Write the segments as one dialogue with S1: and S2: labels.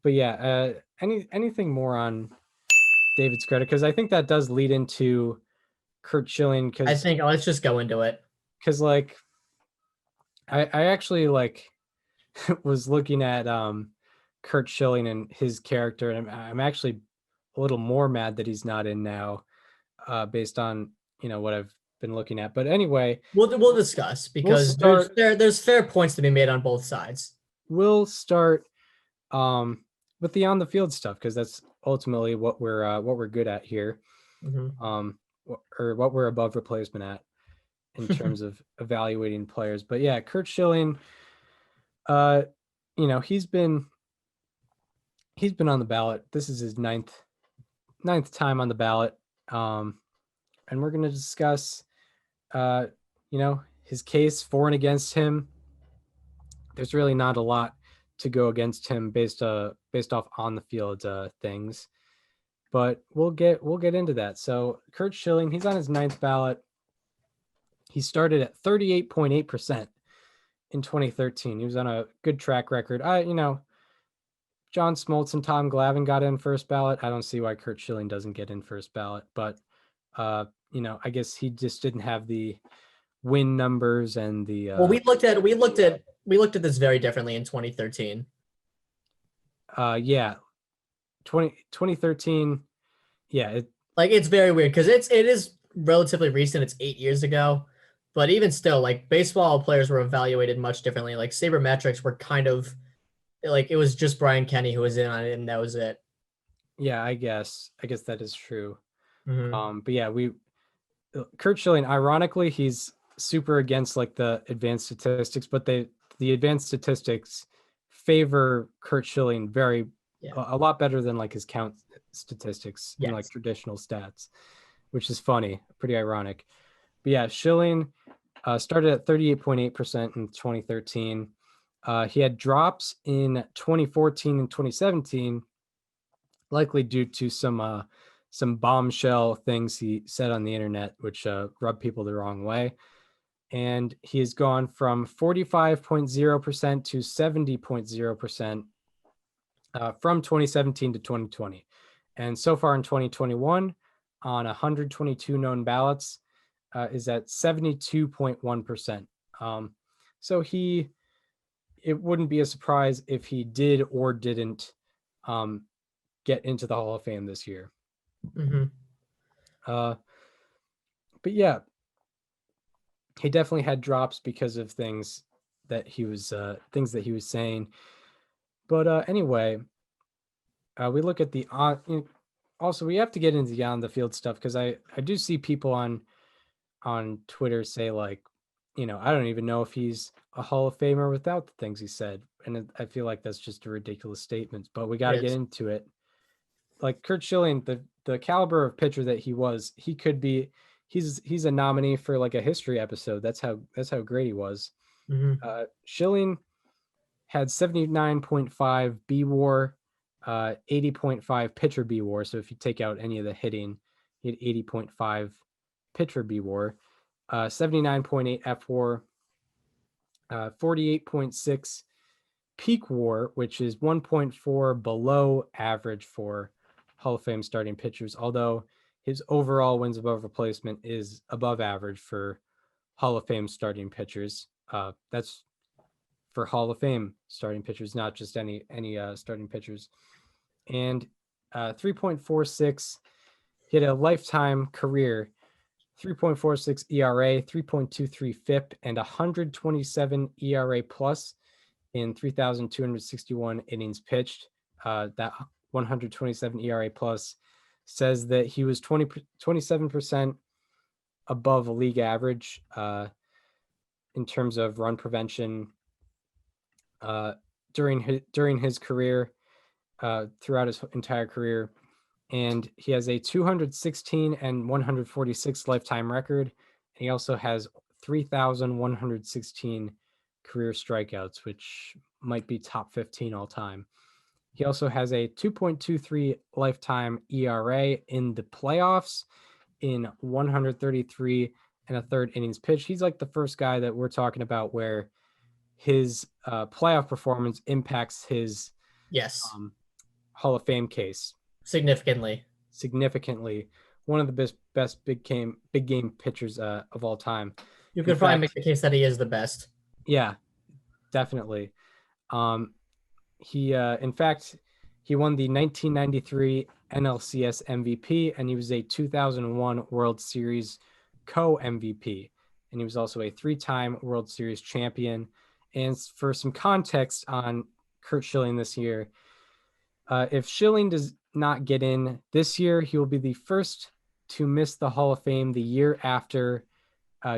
S1: but yeah, anything more on David's credit? Because I think that does lead into Curt Schilling.
S2: I
S1: Because
S2: think let's just go into it.
S1: like I actually like was looking at Curt Schilling and his character, and I'm actually a little more mad that he's not in now, based on what I've been looking at. But anyway,
S2: We'll discuss
S1: we'll
S2: because
S1: start.
S2: there's fair points to be made on both sides.
S1: We'll start with the on the field stuff because that's ultimately what we're good at here,
S2: Mm-hmm.
S1: or what we're above replacement at in terms of evaluating players. But yeah, Curt Schilling, uh, he's been on the ballot. This is his ninth time on the ballot, and we're going to discuss, uh, his case for and against him. There's really not a lot to go against him based off on the field things, but we'll get into that. So Curt Schilling, he's on his ninth ballot. He started at 38.8% in 2013. He was on a good track record. John Smoltz and Tom Glavine got in first ballot. I don't see why Curt Schilling doesn't get in first ballot, but I guess he just didn't have the win numbers and the
S2: Well, we looked at this very differently in 2013.
S1: yeah, 2013. Yeah,
S2: Like it's very weird because it is relatively recent. It's 8 years ago, but even still, like baseball players were evaluated much differently. Like sabermetrics were kind of like it was just Brian Kenny who was in on it, and that was it.
S1: yeah, I guess that is true.
S2: Mm-hmm.
S1: But yeah, Curt Schilling, ironically, he's super against like the advanced statistics, but the advanced statistics favor Curt Schilling
S2: Yeah.
S1: a lot better than like his count statistics and like
S2: Yes.
S1: traditional stats, which is funny, pretty ironic. But yeah, Schilling started at 38.8% in 2013. He had drops in 2014 and 2017, likely due to some bombshell things he said on the internet, which rubbed people the wrong way. And he has gone from 45.0% to 70.0% from 2017 to 2020. And so far in 2021, on 122 known ballots, is at 72.1%. So it wouldn't be a surprise if he did or didn't get into the Hall of Fame this year.
S2: Mm-hmm.
S1: Uh, but yeah, he definitely had drops because of things that he was saying. But anyway, we look at the also we have to get into the on the field stuff because I do see people on Twitter say like, I don't even know if he's a Hall of Famer without the things he said, and I feel like that's just a ridiculous statement. But we got
S2: It
S1: to get
S2: is.
S1: into it. Like Curt Schilling, the caliber of pitcher that he could be. He's a nominee for like a history episode. That's how great he was.
S2: Mm-hmm.
S1: Schilling had 79.5 B WAR, 80.5 pitcher B WAR. So if you take out any of the hitting, he had 80.5 pitcher B WAR, 79.8 F WAR, 48.6 peak WAR, which is 1.4 below average for Hall of Fame starting pitchers, although his overall wins above replacement is above average for Hall of Fame starting pitchers. That's for Hall of Fame starting pitchers, not just any starting pitchers. And 3.46, he had a lifetime career 3.46 ERA, 3.23 FIP, and 127 ERA plus in 3,261 innings pitched. That 127 ERA plus says that he was 27% above a league average in terms of run prevention during his career, throughout his entire career. And he has a 216 and 146 lifetime record. He also has 3,116 career strikeouts, which might be top 15 all time. He also has a 2.23 lifetime ERA in the playoffs in 133 and a third innings pitched. He's like the first guy that we're talking about where his playoff performance impacts his
S2: Yes.
S1: Hall of Fame case
S2: significantly.
S1: significantly. One of the best big game pitchers of all time.
S2: You
S1: In
S2: could probably make
S1: fact,
S2: the case that he is the best.
S1: yeah, definitely. Um, in fact, he won the 1993 NLCS MVP, and he was a 2001 World Series co-MVP, and he was also a three-time World Series champion. And for some context on Curt Schilling this year, if Schilling does not get in this year, he will be the first to miss the Hall of Fame the year after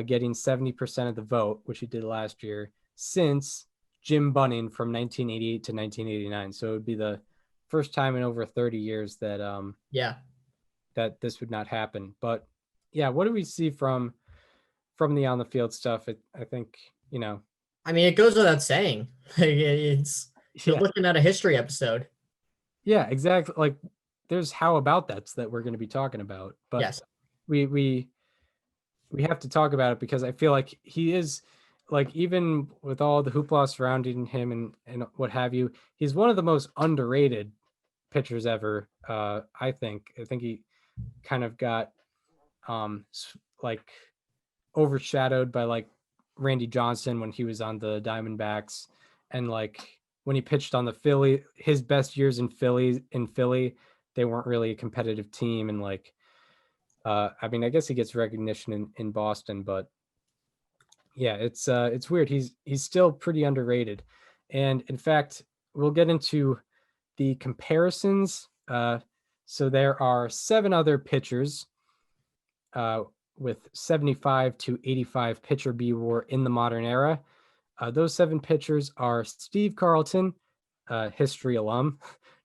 S1: getting 70% of the vote, which he did last year, since Jim Bunning from 1988 to 1989. So it would be the first time in over 30 years that that this would not happen. But yeah, what do we see from the on the field stuff? I think,
S2: I mean, it goes without saying. It's you're
S1: yeah,
S2: looking at a history episode.
S1: yeah, exactly. Like there's how about that's that we're going to be talking about, but
S2: Yes.
S1: we have to talk about it because I feel like he is, like, even with all the hoopla surrounding him and what have you, he's one of the most underrated pitchers ever. I think he kind of got like overshadowed by like Randy Johnson when he was on the Diamondbacks, and like when he pitched on the Philly, his best years in Philly, they weren't really a competitive team, and like I mean, I guess he gets recognition in Boston, but yeah, it's weird. He's still pretty underrated, and in fact, we'll get into the comparisons. So there are 7 other pitchers with 75 to 85 pitcher B WAR in the modern era. Those 7 pitchers are Steve Carlton, history alum,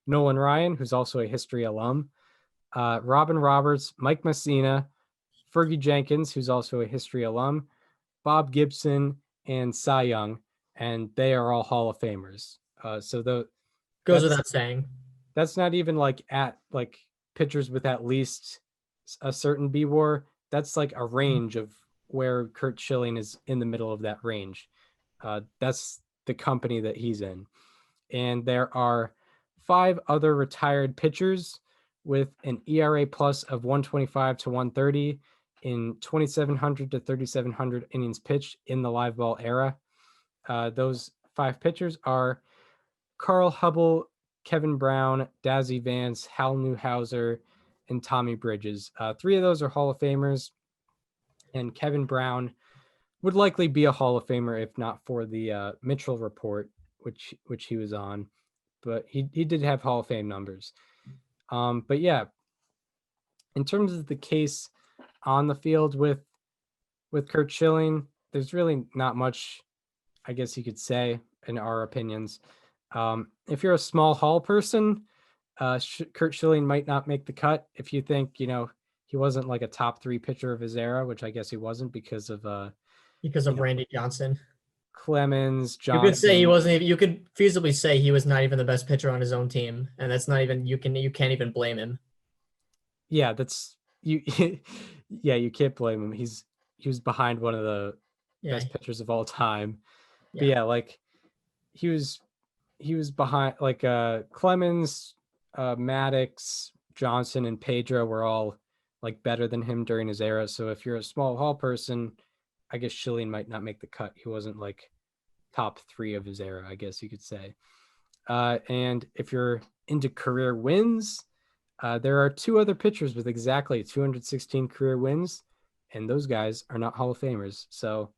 S1: Nolan Ryan, who's also a history alum, Robin Roberts, Mike Messina, Fergie Jenkins, who's also a history alum, Bob Gibson, and Cy Young, and they are all Hall of Famers.
S2: Goes
S1: That's
S2: without saying.
S1: that's not even like at like pitchers with at least a certain B WAR. That's like a range of where Curt Schilling is in the middle of that range. That's the company that he's in. And there are 5 other retired pitchers with an ERA plus of 125 to 130 in 2,700 to 3,700 innings pitched in the live ball era. Those 5 pitchers are Carl Hubble, Kevin Brown, Dazzy Vance, Hal Newhouser, and Tommy Bridges. 3 of those are Hall of Famers, and Kevin Brown would likely be a Hall of Famer if not for the Mitchell report, which he was on. But he did have Hall of Fame numbers. But yeah, in terms of the case on the field with Curt Schilling, there's really not much, I guess you could say, in our opinions. If you're a small hall person, Curt Schilling might not make the cut. If you think, he wasn't like a top 3 pitcher of his era, which I guess he wasn't because of
S2: Randy Johnson.
S1: Clemens,
S2: You could say he
S1: Johnson.
S2: wasn't even. You could feasibly say he was not even the best pitcher on his own team, and that's not even. You can't even blame him.
S1: Yeah, that's you. Yeah, you can't blame him. He was behind one of the best pitchers of all time. But yeah, like he was behind like Clemens, Maddox, Johnson, and Pedro were all like better than him during his era. So if you're a small hall person, I guess Schilling might not make the cut. He wasn't like top 3 of his era, I guess you could say. And if you're into career wins, there are 2 other pitchers with exactly 216 career wins, and those guys are not Hall of Famers. So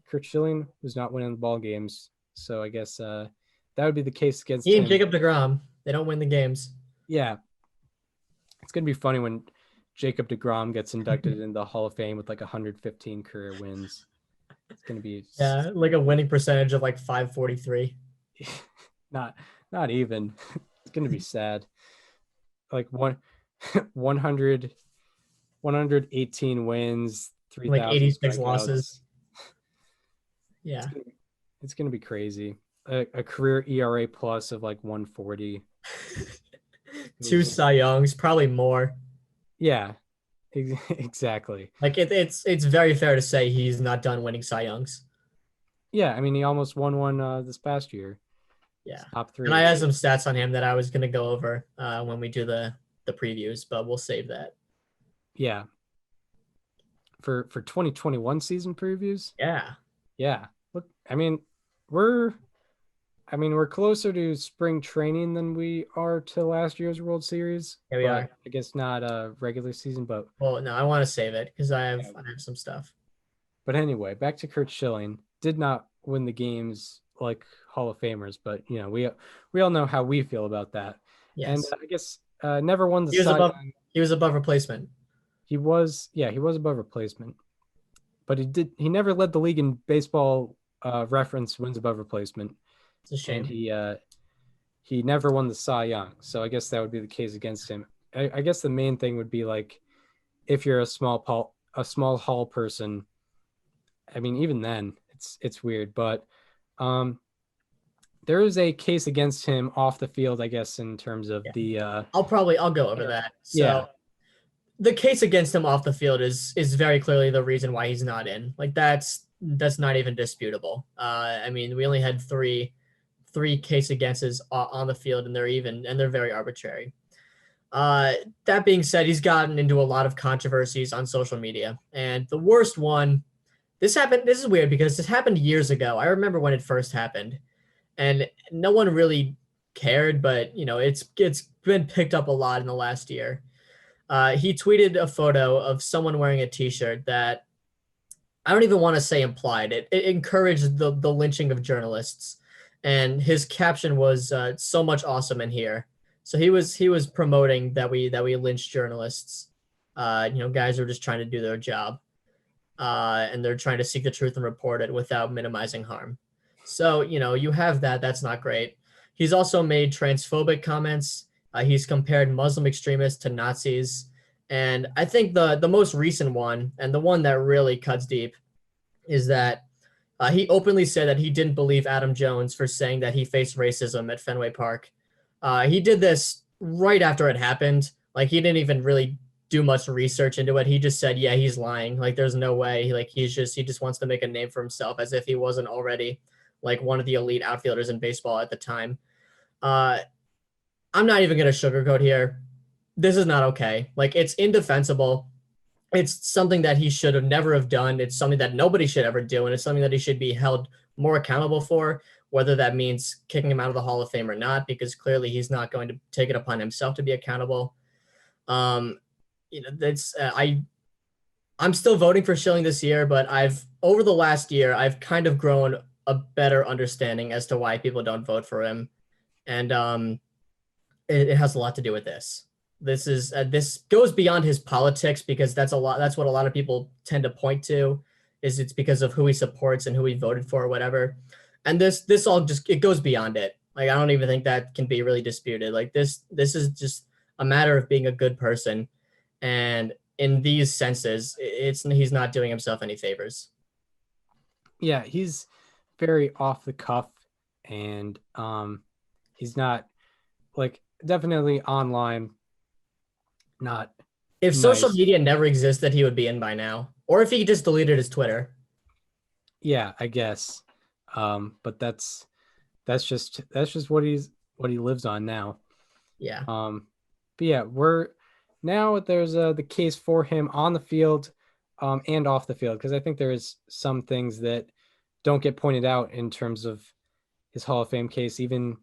S1: Curt Schilling was not winning the ball games. So I guess that would be the case against
S2: He
S1: him.
S2: and Jacob deGrom, they don't win the games.
S1: Yeah, it's gonna be funny when Jacob deGrom gets inducted in the Hall of Fame with like 115 career wins. It's gonna be
S2: like a winning percentage of like 543.
S1: not even. It's gonna be sad. Like 100 118 wins, 3,000
S2: like 86
S1: strikeouts.
S2: losses. Yeah,
S1: it's gonna be crazy. A career ERA plus of like 140.
S2: 2 Cy Youngs, probably more.
S1: Yeah, exactly.
S2: Like it's very fair to say he's not done winning Cy Youngs.
S1: Yeah, I mean he almost won one this past year.
S2: Yeah.
S1: His top
S2: And
S1: three.
S2: I had some stats on him that I was going to go over when we do the previews, but we'll save that.
S1: Yeah. For 2021 season previews.
S2: Yeah.
S1: Yeah. Look, we're we're closer to spring training than we are to last year's World Series,
S2: Here we
S1: but
S2: are.
S1: I guess not a regular season.
S2: Well, no, I want to save it because
S1: Yeah.
S2: I have some stuff.
S1: But anyway, back to Curt Schilling. Did not win the games like Hall of Famers, but we all know how we feel about that. And
S2: Yes.
S1: I guess never won the
S2: He was
S1: Cy
S2: above
S1: Young.
S2: he was above replacement.
S1: He was above replacement, but he never led the league in baseball reference wins above replacement,
S2: It's a
S1: and
S2: shame.
S1: he never won the Cy Young. So I guess that would be the case against him. I guess the main thing would be like if you're a small hall person. I mean, even then, it's weird, but um, there is a case against him off the field, I guess, in terms of
S2: Yeah.
S1: the
S2: I'll go over that.
S1: yeah,
S2: So the case against him off the field is very clearly the reason why he's not in. Like that's not even disputable. I mean, we only had three case againsts on the field, and they're very arbitrary. That being said, he's gotten into a lot of controversies on social media, and the worst one. This happened. This is weird because this happened years ago. I remember when it first happened, and no one really cared. But it's been picked up a lot in the last year. He tweeted a photo of someone wearing a T-shirt that I don't even want to say implied. It encouraged the lynching of journalists, and his caption was "so much awesome in here." So he was promoting that we lynch journalists. Guys who are just trying to do their job, and they're trying to seek the truth and report it without minimizing harm. So you have that. That's not great. He's also made transphobic comments. He's compared Muslim extremists to Nazis. And I think the most recent one, and the one that really cuts deep, is that he openly said that he didn't believe Adam Jones for saying that he faced racism at Fenway Park. He did this right after it happened. Like he didn't even really do much research into it. He just said, "Yeah, he's lying. Like there's no way. Like he just wants to make a name for himself, as if he wasn't already like one of the elite outfielders in baseball at the time." Uh, I'm not even gonna sugarcoat here. This is not okay. Like it's indefensible. It's something that he should have never have done. It's something that nobody should ever do, and it's something that he should be held more accountable for. Whether that means kicking him out of the Hall of Fame or not, because clearly he's not going to take it upon himself to be accountable. Um, that's I'm still voting for Schilling this year, but I've over the last year I've kind of grown a better understanding as to why people don't vote for him, and it has a lot to do with this. This goes beyond his politics because that's what a lot of people tend to point to is it's because of who he supports and who he voted for or whatever. And this all just it goes beyond it. Like I don't even think that can be really disputed. Like this is just a matter of being a good person, and in these senses he's not doing himself any favors.
S1: yeah, he's very off the cuff, and he's not like definitely online, not
S2: If social
S1: nice.
S2: media never existed, he would be in by now, or if he just deleted his Twitter.
S1: Yeah, I guess. But that's just what he lives on now.
S2: Yeah.
S1: Um, but yeah, we're now there's the case for him on the field, and off the field because I think there is some things that don't get pointed out in terms of his Hall of Fame case, even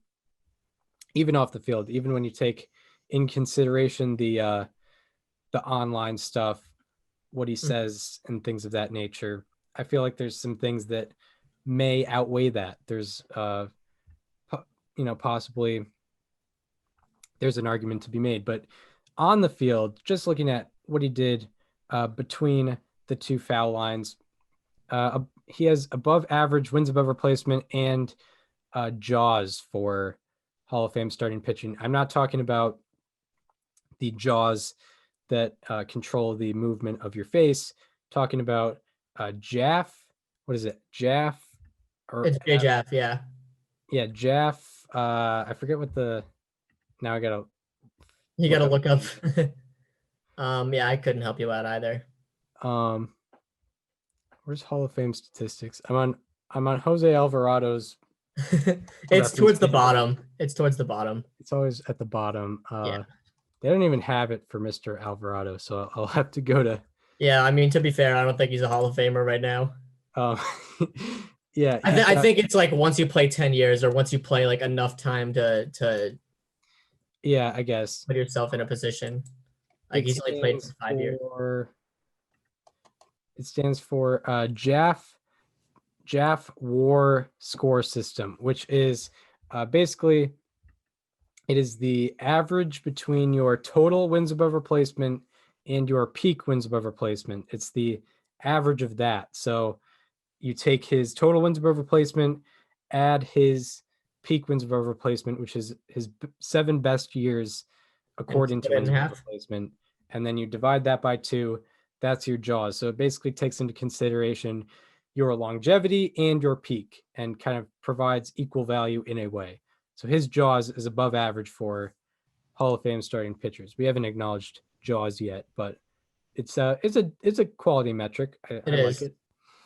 S1: off the field, even when you take in consideration the online stuff, what he says and things of that nature. I feel like there's some things that may outweigh that. There's possibly there's an argument to be made, but on the field, just looking at what he did between the two foul lines, he has above average wins above replacement and jaws for Hall of Fame starting pitching. I'm not talking about the jaws that control the movement of your face. Talking about Jaff. What is it? Jaff or
S2: It's J Jaff, yeah.
S1: yeah, Jaff. I forget what the. Now I gotta
S2: You got
S1: look
S2: to
S1: up.
S2: look up. Yeah, I couldn't help you out either.
S1: Um, where's Hall of Fame statistics? I'm on Jose Alvarado's
S2: It's towards
S1: reference
S2: the
S1: page.
S2: bottom. It's towards the bottom.
S1: It's always at the bottom.
S2: Yeah.
S1: They don't even have it for Mr. Alvarado, so I'll have to go to.
S2: Yeah, I mean, to be fair, I don't think he's a Hall of Famer right now.
S1: Um, yeah,
S2: I
S1: he's
S2: think I
S1: got.
S2: think it's like once you play 10 years or once you play like enough time to
S1: Yeah, I guess
S2: put yourself in a position. Like
S1: it
S2: he's only played
S1: stands
S2: for 5 years.
S1: for. It stands for Jaff War Score System, which is basically it is the average between your total wins above replacement and your peak wins above replacement. It's the average of that. So you take his total wins above replacement, add his peak wins above replacement, which is his 7 best years
S2: And
S1: according
S2: split
S1: to
S2: it
S1: wins
S2: in
S1: above
S2: half.
S1: replacement, and then you divide that by 2. That's your jaws. So it basically takes into consideration your longevity and your peak, and kind of provides equal value in a way. So his jaws is above average for Hall of Fame starting pitchers. We haven't acknowledged jaws yet, but it's a quality metric.
S2: It
S1: I like
S2: is.
S1: it.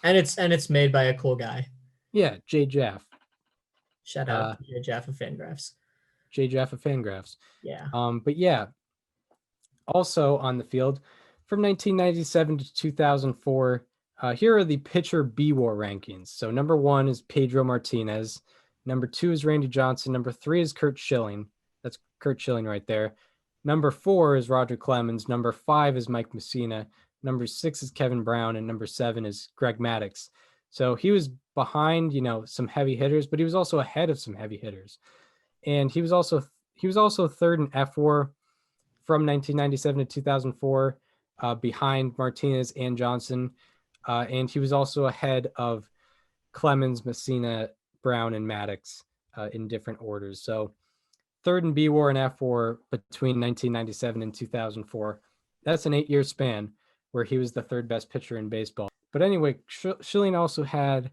S2: And it's made by a cool guy.
S1: Yeah, Jay Jaff.
S2: Shout out
S1: Uh,
S2: to Jay Jaffa Fangraphs.
S1: Jay Jaff of Fangraphs.
S2: Yeah.
S1: But yeah, also on the field from 1997 to 2004. Here are the pitcher B WAR rankings. So number 1 is Pedro Martinez. Number 2 is Randy Johnson. Number 3 is Curt Schilling. That's Curt Schilling right there. Number 4 is Roger Clemens. Number 5 is Mike Messina. Number 6 is Kevin Brown, and number 7 is Greg Maddux. So he was behind, some heavy hitters, but he was also ahead of some heavy hitters. And he was also third in FWAR from 1997 to 2004, behind Martinez and Johnson. And he was also ahead of Clemens, Messina, Brown, and Maddux in different orders. So third in B WAR and F WAR between 1997 and 2004. That's an 8-year span where he was the third best pitcher in baseball. But anyway, Schilling also had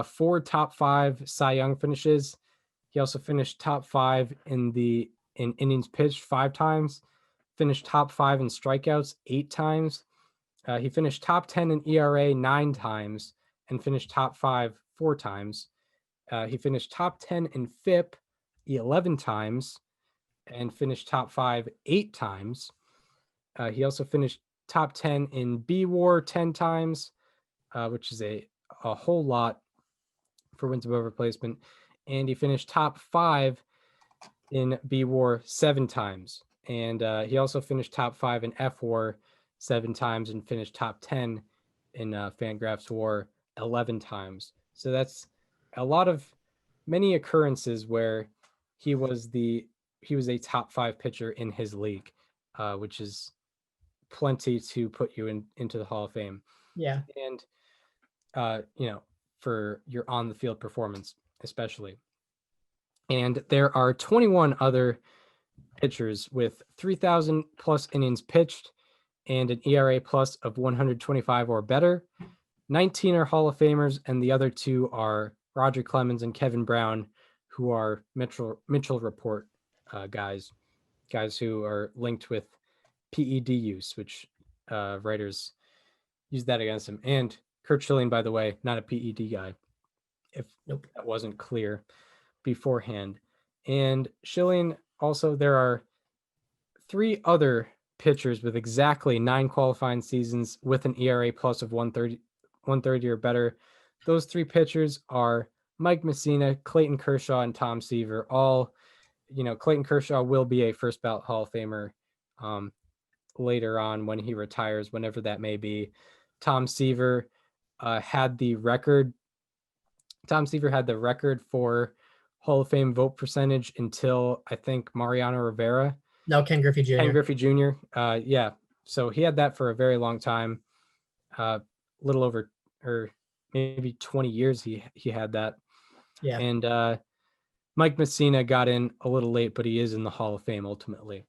S1: 4 top 5 Cy Young finishes. He also finished top 5 in innings pitched 5 times, finished top 5 in strikeouts 8 times. He finished top 10 in ERA 9 times and finished top 5 4 times. He finished top 10 in FIP 11 times and finished top 5 8 times. He also finished top 10 in B WAR 10 times, which is a whole lot for wins above replacement. And he finished top 5 in B WAR 7 times. And he also finished top 5 in F WAR 7 times and finished top 10 in Fangraphs WAR 11 times. So that's many occurrences where he was a top 5 pitcher in his league, which is plenty to put you into the Hall of Fame.
S2: Yeah.
S1: And for your on the field performance, especially. And there are 21 other pitchers with 3,000 plus innings pitched and an ERA plus of 125 or better. 19 are Hall of Famers, and the other 2 are Roger Clemens and Kevin Brown, who are Mitchell Report guys who are linked with PED use, which writers use that against him. And Curt Schilling, by the way, not a PED guy, if that wasn't clear beforehand. And Schilling, also, there are 3 other pitchers with exactly 9 qualifying seasons with an ERA plus of 130 or better. Those 3 pitchers are Mike Messina, Clayton Kershaw, and Tom Seaver. All, Clayton Kershaw will be a first ballot Hall of Famer later on when he retires, whenever that may be. Tom Seaver had the record. Tom Seaver had the record for Hall of Fame vote percentage until, I think, Mariano Rivera.
S2: No, Ken Griffey Jr.
S1: Ken Griffey Jr. Yeah. So he had that for a very long time. Little over, or maybe 20 years he had that.
S2: Yeah.
S1: And Mike Messina got in a little late, but he is in the Hall of Fame ultimately.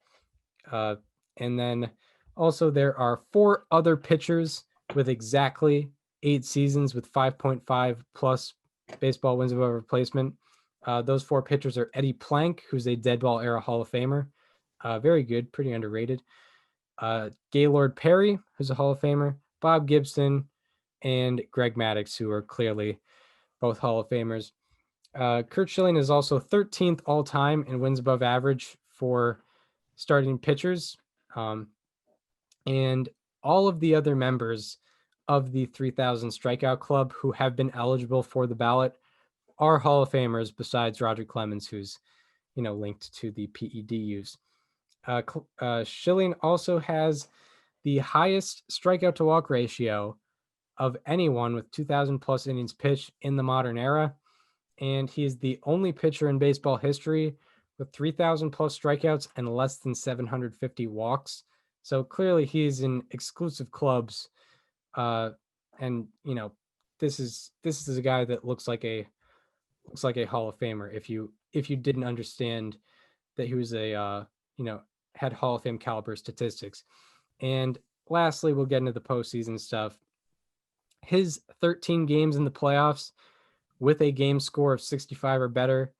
S1: And then also there are 4 other pitchers with exactly 8 seasons with 5.5 plus baseball wins above replacement. Those 4 pitchers are Eddie Plank, who's a dead ball era Hall of Famer. Very good, pretty underrated. Gaylord Perry, who's a Hall of Famer. Bob Gibson and Greg Maddux, who are clearly both Hall of Famers. Curt Schilling is also 13th all time in wins above average for starting pitchers. And all of the other members of the 3,000 strikeout club who have been eligible for the ballot are Hall of Famers besides Roger Clemens, who's, linked to the PED use. Schilling also has the highest strikeout to walk ratio of anyone with 2,000 plus innings pitched in the modern era. And he is the only pitcher in baseball history with 3,000 plus strikeouts and less than 750 walks. So clearly he's in exclusive clubs. And this is a guy that looks like a Hall of Famer. If you didn't understand that he was had Hall of Fame caliber statistics. And lastly, we'll get into the postseason stuff. His 13 games in the playoffs with a game score of 65 or better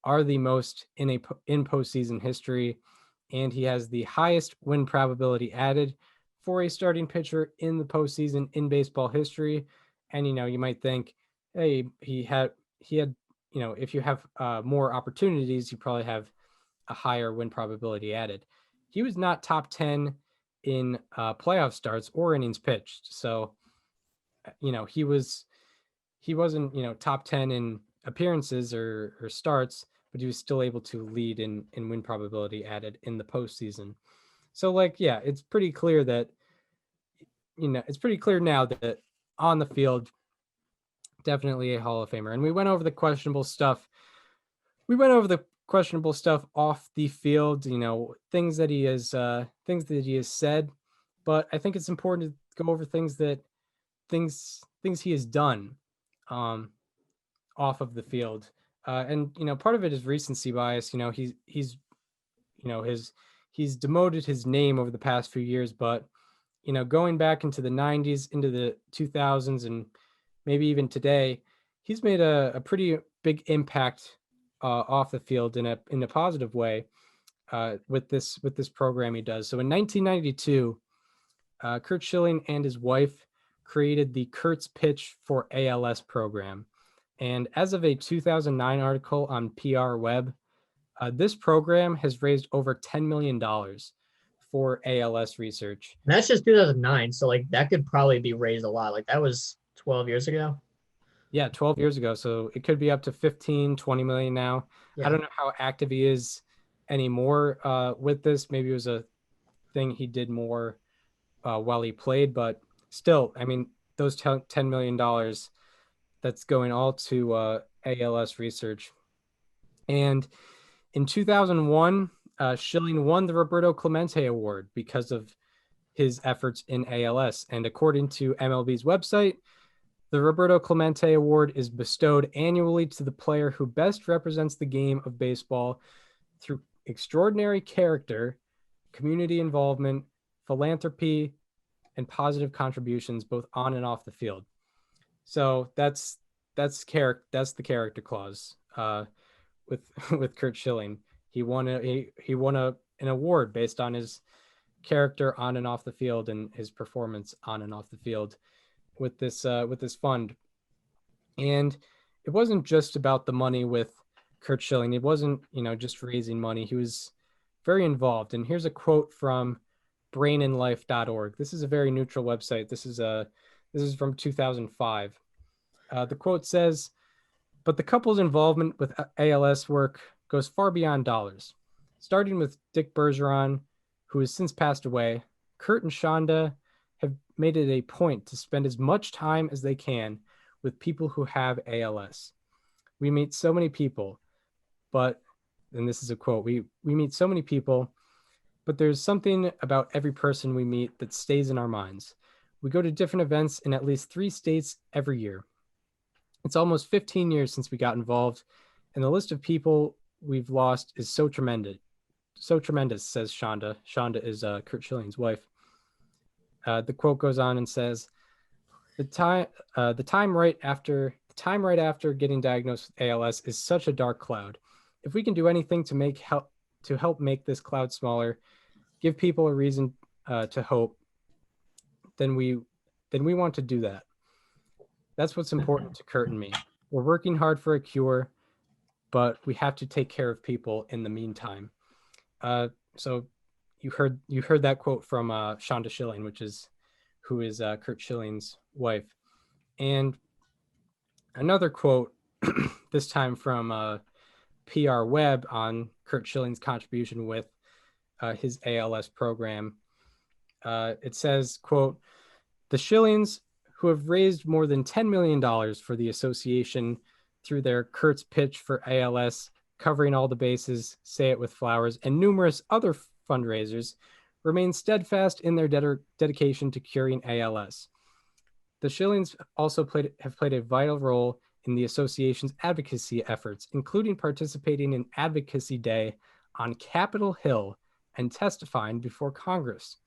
S1: are the most in postseason history, and he has the highest win probability added for a starting pitcher in the postseason in baseball history. And you might think, hey, he had if you have more opportunities, you probably have a higher win probability added. He was not top 10 in playoff starts or innings pitched, so he wasn't top 10 in appearances or starts, but he was still able to lead in win probability added in the postseason. So it's pretty clear that it's pretty clear now that on the field, definitely a Hall of Famer. And we went over the questionable stuff. Off the field, things that he has said, but I think it's important to go over things he has done off of the field. And part of it is recency bias. He's demoted his name over the past few years, but going back into the 90s, into the 2000s, and maybe even today, he's made a pretty big impact off the field in a positive way with this program he does. So in 1992, Curt Schilling and his wife created the Curt's Pitch for ALS program. And as of a 2009 article on PR Web, this program has raised over $10 million for ALS research.
S2: And that's just 2009. So like that could probably be raised a lot. Like that was 12 years ago.
S1: Yeah, 12 years ago. So it could be up to 15, 20 million now.
S2: Yeah.
S1: I don't know how active he is anymore with this. Maybe it was a thing he did more while he played, but still, I mean, those $10 million, that's going all to ALS research. And in 2001, Schilling won the Roberto Clemente Award because of his efforts in ALS. And according to MLB's website, the Roberto Clemente Award is bestowed annually to the player who best represents the game of baseball through extraordinary character, community involvement, philanthropy, and positive contributions both on and off the field. So that's the character clause with Curt Schilling. He won an award based on his character on and off the field and his performance on and off the field with this fund. And it wasn't just about the money with Curt Schilling. It wasn't just raising money. He was very involved. And here's a quote from brainandlife.org. This is a very neutral website. This is from 2005. The quote says, "But the couple's involvement with ALS work goes far beyond dollars. Starting with Dick Bergeron, who has since passed away, Curt and Shonda have made it a point to spend as much time as they can with people who have ALS. We meet so many people, but," and this is a quote, we meet so many people, but there's something about every person we meet that stays in our minds. We go to different events in at least 3 states every year. It's almost 15 years since we got involved, and the list of people we've lost is so tremendous, says Shonda. Shonda is Curt Schilling's wife. The quote goes on and says, the time right after getting diagnosed with ALS is such a dark cloud. If we can do anything to help make this cloud smaller, give people a reason to hope, then we want to do that. That's what's important to Curt and me. We're working hard for a cure, but we have to take care of people in the meantime. So you heard that quote from Shonda Schilling, who is Curt Schilling's wife. And another quote, this time from PR Web on Curt Schilling's contribution with his ALS program. It says, quote, "The Schillings, who have raised more than $10 million for the association through their Curt's Pitch for ALS, Covering All the Bases, Say It with Flowers, and numerous other fundraisers, remain steadfast in their dedication to curing ALS. The Schillings also have played a vital role in the association's advocacy efforts, including participating in Advocacy Day on Capitol Hill and testifying before Congress.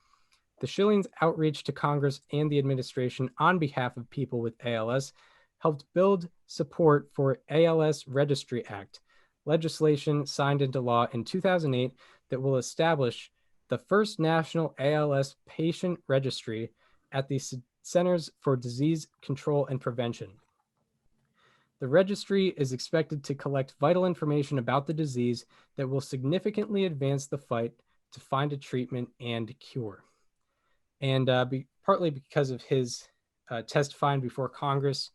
S1: The Schillings' outreach to Congress and the administration on behalf of people with ALS helped build support for ALS Registry Act, legislation signed into law in 2008 that will establish the first national ALS patient registry at the Centers for Disease Control and Prevention. The registry is expected to collect vital information about the disease that will significantly advance the fight to find a treatment and cure." And partly because of his testifying before Congress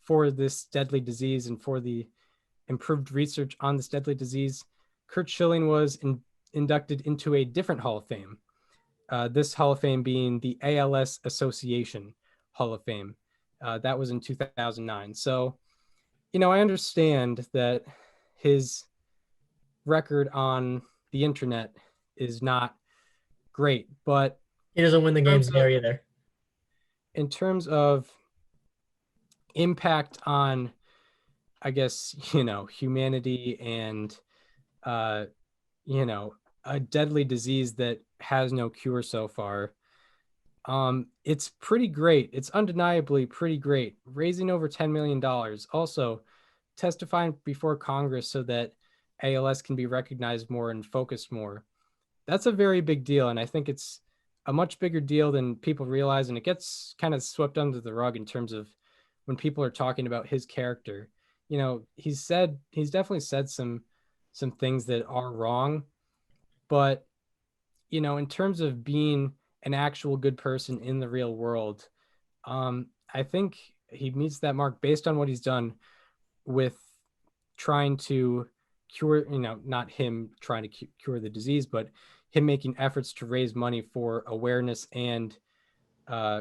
S1: for this deadly disease and for the improved research on this deadly disease, Curt Schilling was inducted into a different Hall of Fame. This Hall of Fame being the ALS Association Hall of Fame. That was in 2009. So, I understand that his record on the internet is not great, but
S2: He doesn't win the games there either.
S1: in terms of impact on, I guess, humanity and, a deadly disease that has no cure so far, it's pretty great. It's undeniably pretty great. Raising over $10 million. Also, testifying before Congress so that ALS can be recognized more and focused more. That's a very big deal. And I think it's a much bigger deal than people realize. And it gets kind of swept under the rug in terms of when people are talking about his character. He's definitely said some things that are wrong, but in terms of being an actual good person in the real world, I think he meets that mark based on what he's done with trying to cure, not him trying to cure the disease, but him making efforts to raise money for awareness and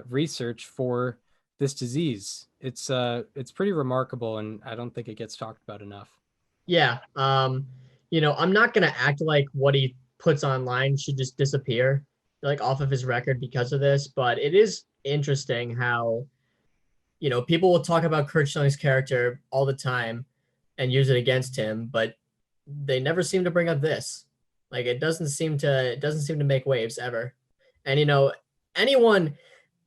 S1: research for this disease. It's pretty remarkable, and I don't think it gets talked about enough.
S2: Yeah. I'm not gonna act like what he puts online should just disappear, like off of his record because of this, but it is interesting how, people will talk about Curt Schilling's character all the time and use it against him, but they never seem to bring up this. Like it doesn't seem to make waves ever. And anyone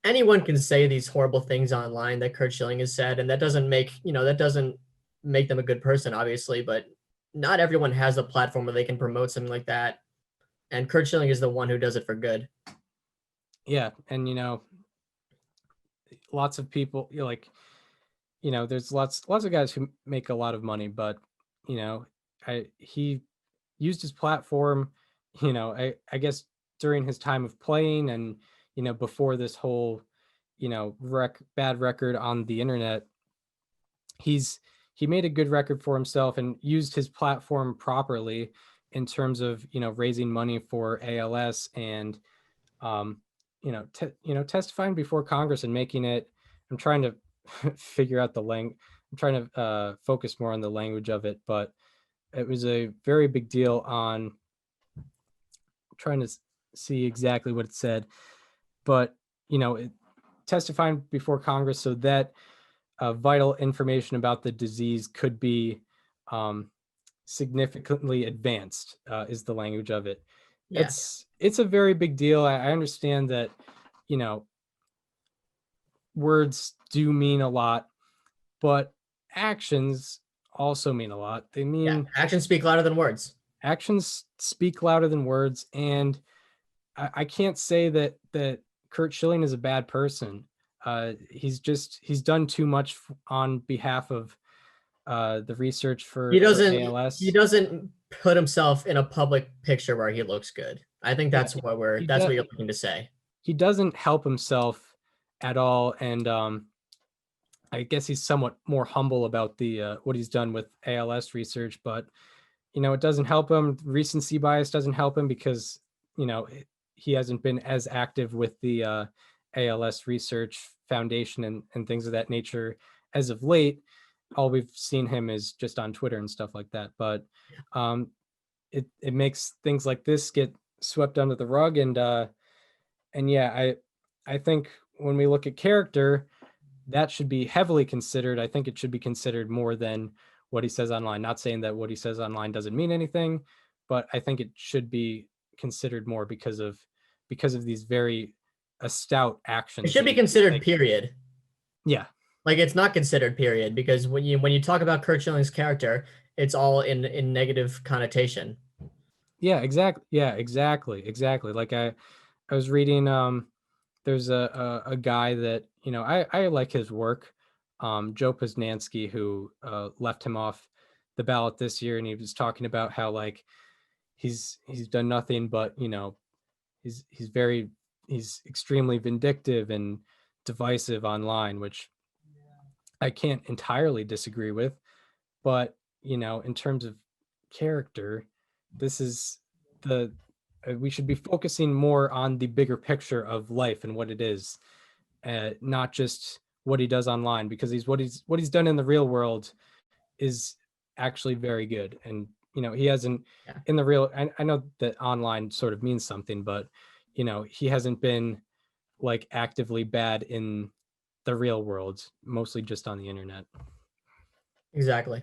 S2: can say these horrible things online that Curt Schilling has said, and that doesn't make them a good person, obviously, but not everyone has a platform where they can promote something like that. And Curt Schilling is the one who does it for good.
S1: Yeah, and lots of people there's lots of guys who make a lot of money, but he used his platform, I guess during his time of playing and before this whole bad record on the internet, he made a good record for himself and used his platform properly in terms of raising money for ALS and testifying before Congress and making it. I'm trying to figure out I'm trying to focus more on the language of it, but it was a very big deal on trying to see exactly what it said, but testifying before Congress so that vital information about the disease could be significantly advanced is the language of it.
S2: Yeah.
S1: It's a very big deal. I understand that words do mean a lot, but actions also mean a lot. They mean
S2: actions speak louder than words.
S1: Actions speak louder than words, and I can't say that Curt Schilling is a bad person. He's done too much on behalf of the research
S2: He
S1: for
S2: doesn't he
S1: ALS.
S2: doesn't put himself in a public picture where he looks good. I think
S1: Yeah, he
S2: that's what
S1: does.
S2: you're looking to say.
S1: He doesn't help himself at all, and I guess he's somewhat more humble about the what he's done with ALS research. But it doesn't help him. Recency bias doesn't help him because you know he hasn't been as active with the ALS Research Foundation and things of that nature as of late. All we've seen him is just on Twitter and stuff like that. But um, it makes things like this get swept under the rug, and yeah, I think when we look at character, that should be heavily considered. I think it should be considered more than what he says online. Not saying that what he says online doesn't mean anything, but I think it should be considered more because of these very stout
S2: It
S1: actions
S2: should
S1: that
S2: be
S1: he's
S2: considered
S1: taking.
S2: period.
S1: Yeah,
S2: Like it's not considered period because when you talk about Curt Schilling's character, it's all in negative connotation.
S1: yeah, exactly. Yeah, exactly. Like I was reading. There's a guy that I like his work, Joe Posnanski, who left him off the ballot this year, and he was talking about how like he's done nothing but he's very he's extremely vindictive and divisive online, which I can't entirely disagree with. But in terms of character, this is the we should be focusing more on the bigger picture of life and what it is, not just what he does online, because what he's done in the real world is actually very good. And he hasn't
S2: Yeah,
S1: in the real. I know that online sort of means something, but he hasn't been like actively bad in the real world, mostly just on the internet.
S2: exactly.